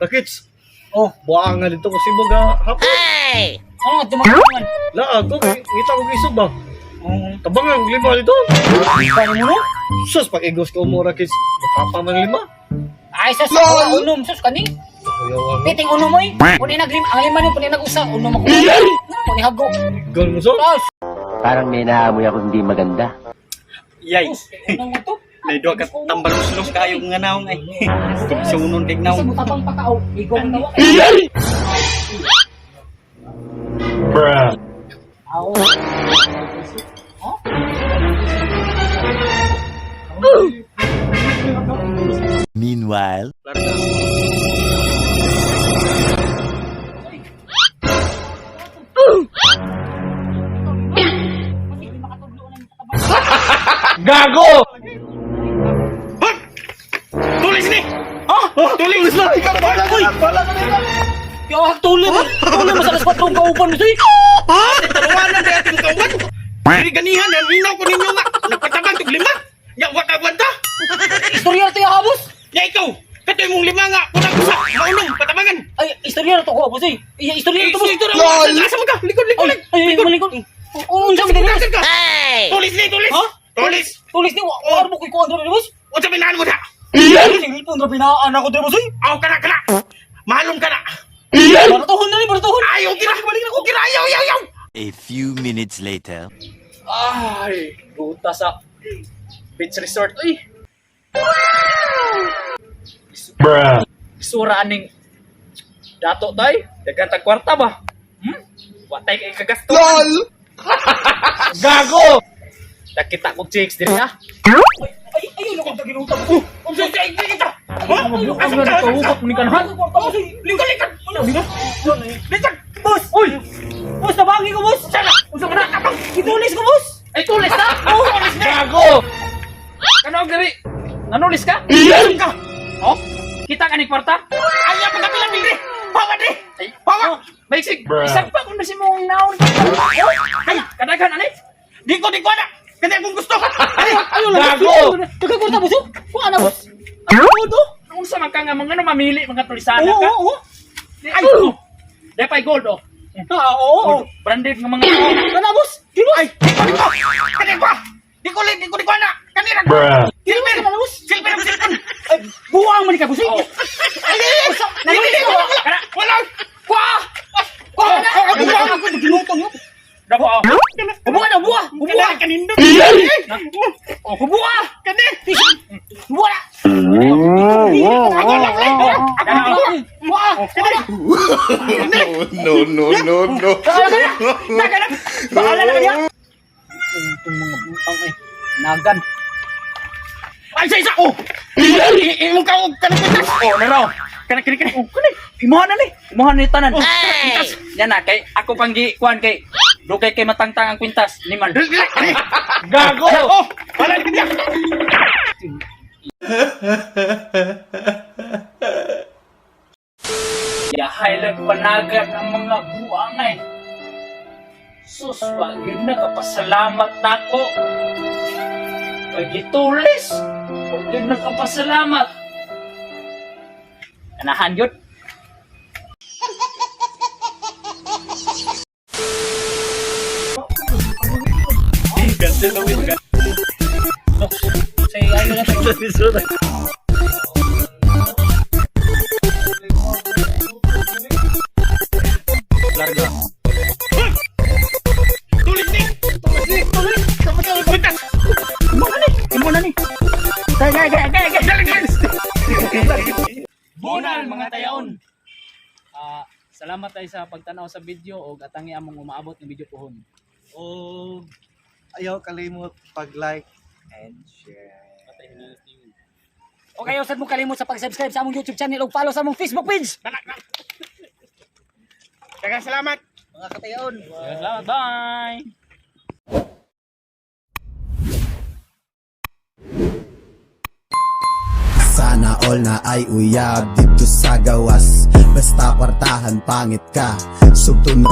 Nakits. Oh, Buang nga dito kasi baga hapon. ano nga tumakangan? Laag ko, kita ko isog ba? Tabangan kong lima dito. Paano mo no? Sus, pag igos ko mura kits. Baka pa man lima. Ay, sa unom, sus kani. Kuyawan mo. Piting unom mo eh. Kuni naglim, ang lima nyo, kuni nag-usa, unom ako. Kuni hago. Gal mo so? Tapos, Parang may naamoy ako hindi maganda. Yay! unom mo to. Naido ka tambal uslong kayo nga naong ay. Sunon kay Isa naong. mo tapang pakao, ikaw ang tawa. Ako. Meanwhile, Gago! Tulis ni! Ah! Tulis na! Ikaw pala! Pala ka nila! Kaya tuloy mo sa alas 4 kaupan mo sa'yo. Taluwanan na ating kawan! Dili ganihan! Ninaw ko ninyo nga! Nagpatabang tog lima! Ya, wakagwanta! Istorya na ito yung habos. Ya, ikaw! Katoy mong lima nga! Kunang usa! Maunong! Patabangan! Ay, istorya na ito ko habos eh. Istorya na ito boss. Ito na! Asa mo ka? Likod! Likod! Ay, malikot. Oo, unsa mo din. Tulis ni! Tulis! Ha? Tulis! Tulis ni, war mo ko'y kuha doon, boss. O sa pinahan mo na! Silpon na pinaan ako din, boss eh. Aw ka na! Ka na! Malum ka na! Baratuhon na ni, baratuhon. Ay, okay na! Balik na! Okay na! Ayaw! Ayaw! Ayaw! a few minutes later. Ay, buta sa beach resort. Uy. Isura aning dato tay, dagan tag kwarta ba? Watay kay kagasto. LOL. Gago! Nakita ko chicks diri ha. Ay, ayun ako taginutang. Ang sasay kita! Ha? Ang ganda ko hukot ni kanhan. Likod! Likod! Likod, boss. Uy. Boss, nabangi ko, boss. Sana! Usa ka na. Itulis ko, boss. Ay, tulis na! Oh, Gago! Ano ang diri? Nanulis ka? Iyan ka! Oh? Kita ka ni kwarta? Ayaw! Pagkapilang din! Hawa din! Hawa! Basic, isang pa kung nasi mong naon. Ay, kadagan, ani? Di ko na! Kasi kung gusto ka! Ay! Ayun Gago! Kagagwarta, boss. Kung ano, boss? Ano do? Kung sa mga nga mga mamili, mga tulisana ka. Oo. Ay, oh. Depay gold, oh. Oo. Branded ng mga ano, boss? Di ba? Ay! Di ko! Kani ko! Di ko na! Kanina! Silpin! Silpin ang silpin! Ay, buwang man ka, boss. Ay! Nanulis ko! Wala! Kwa! Kwa! Buwang ako, ginutong yun. Dako, oh. Buwa na, buwa! Buwa! Kanindo! Oh, buwa! Kani! Buwa! No. Bahala na kanya! Itong mga butang eh. Nagan. Ay, isa! Oh! Imong ka og kanang Oh, naraw. Kana kini. Oh, kani. Imuhan na ni. Imuhan ni tanan. Kwintas. Yan na kay ako panggi kuan kay dugay kay matangtang ang kwintas ni man. Gago! Oh! Wala ka diyan! Yahay lang panagat ang mga buangay. Sus, wag yun na kapasalamat na ako. Pagitulis, wag yun na kapasalamat. Anahan yun. Ganda na win. Say, ano na tayo? Larga. Tulis ni! Tulis! Kwintas! Imuhan na ni. Gaya. Bunal Mga tayaon. Salamat tayo sa pagtanaw sa video o atangi among umaabot ng video pohon. O ayaw kalimot pag-like and share. O kayo, sad mo kalimot sa pag-subscribe sa among YouTube channel o follow sa among Facebook page. Daghang salamat! Mga katayon. Salamat, bye! Sana all na ay uyab dito sa gawas. Basta kwartahan pangit ka. Sugtun